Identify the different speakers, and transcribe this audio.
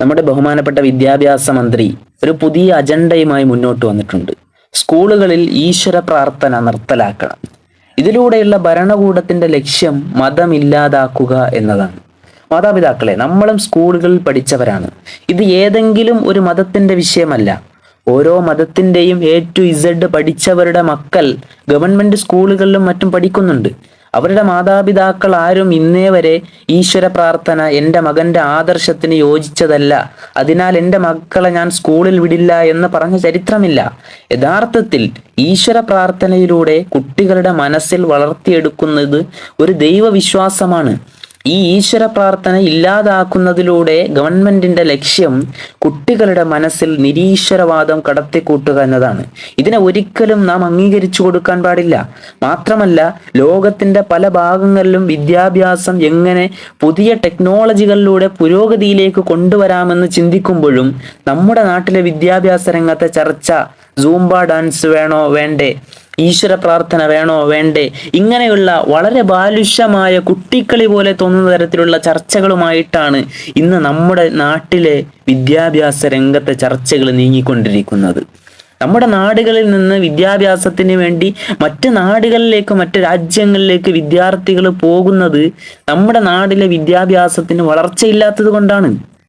Speaker 1: നമ്മുടെ ബഹുമാനപ്പെട്ട വിദ്യാഭ്യാസ മന്ത്രി ഒരു പുതിയ അജണ്ടയുമായി മുന്നോട്ട് വന്നിട്ടുണ്ട്. സ്കൂളുകളിൽ ഈശ്വര പ്രാർത്ഥന നിർത്തലാക്കണം. ഇതിലൂടെയുള്ള ഭരണകൂടത്തിന്റെ ലക്ഷ്യം മതമില്ലാതാക്കുക എന്നതാണ്. മാതാപിതാക്കളെ, നമ്മളും സ്കൂളുകളിൽ പഠിച്ചവരാണ്. ഇത് ഏതെങ്കിലും ഒരു മതത്തിന്റെ വിഷയമല്ല. ഓരോ മതത്തിന്റെയും A to Z പഠിച്ചവരുടെ മക്കൾ ഗവൺമെന്റ് സ്കൂളുകളിലും മറ്റും പഠിക്കുന്നുണ്ട്. അവരുടെ മാതാപിതാക്കൾ ആരും ഇന്നേ വരെ ഈശ്വര പ്രാർത്ഥന എൻ്റെ മകന്റെ ആദർശത്തിന് യോജിച്ചതല്ല, അതിനാൽ എൻ്റെ മക്കളെ ഞാൻ സ്കൂളിൽ വിടില്ല എന്ന് പറഞ്ഞ ചരിത്രമില്ല. യഥാർത്ഥത്തിൽ ഈശ്വര പ്രാർത്ഥനയിലൂടെ കുട്ടികളുടെ മനസ്സിൽ വളർത്തിയെടുക്കുന്നത് ഒരു ദൈവവിശ്വാസമാണ്. ഈ ഈശ്വര പ്രാർത്ഥന ഇല്ലാതാക്കുന്നതിലൂടെ ഗവൺമെന്റിന്റെ ലക്ഷ്യം കുട്ടികളുടെ മനസ്സിൽ നിരീശ്വരവാദം കടത്തിക്കൂട്ടുക എന്നതാണ്. ഇതിനെ ഒരിക്കലും നാം അംഗീകരിച്ചു കൊടുക്കാൻ പാടില്ല. മാത്രമല്ല, ലോകത്തിന്റെ പല ഭാഗങ്ങളിലും വിദ്യാഭ്യാസം എങ്ങനെ പുതിയ ടെക്നോളജികളിലൂടെ പുരോഗതിയിലേക്ക് കൊണ്ടുവരാമെന്ന് ചിന്തിക്കുമ്പോഴും നമ്മുടെ നാട്ടിലെ വിദ്യാഭ്യാസ രംഗത്തെ ചർച്ച സൂംബ ഡാൻസ് വേണോ വേണ്ടേ, ഈശ്വര പ്രാർത്ഥന വേണോ വേണ്ടേ, ഇങ്ങനെയുള്ള വളരെ ബാലുഷ്യമായ കുട്ടിക്കളി പോലെ തോന്നുന്ന തരത്തിലുള്ള ചർച്ചകളുമായിട്ടാണ് ഇന്ന് നമ്മുടെ നാട്ടിലെ വിദ്യാഭ്യാസ രംഗത്തെ ചർച്ചകൾ നീങ്ങിക്കൊണ്ടിരിക്കുന്നത്. നമ്മുടെ നാടുകളിൽ നിന്ന് വിദ്യാഭ്യാസത്തിന് വേണ്ടി മറ്റ് നാടുകളിലേക്ക്, മറ്റ് രാജ്യങ്ങളിലേക്ക് വിദ്യാർത്ഥികൾ പോകുന്നത് നമ്മുടെ നാട്ടിലെ വിദ്യാഭ്യാസത്തിന് വളർച്ചയില്ലാത്തത് കൊണ്ടാണ്.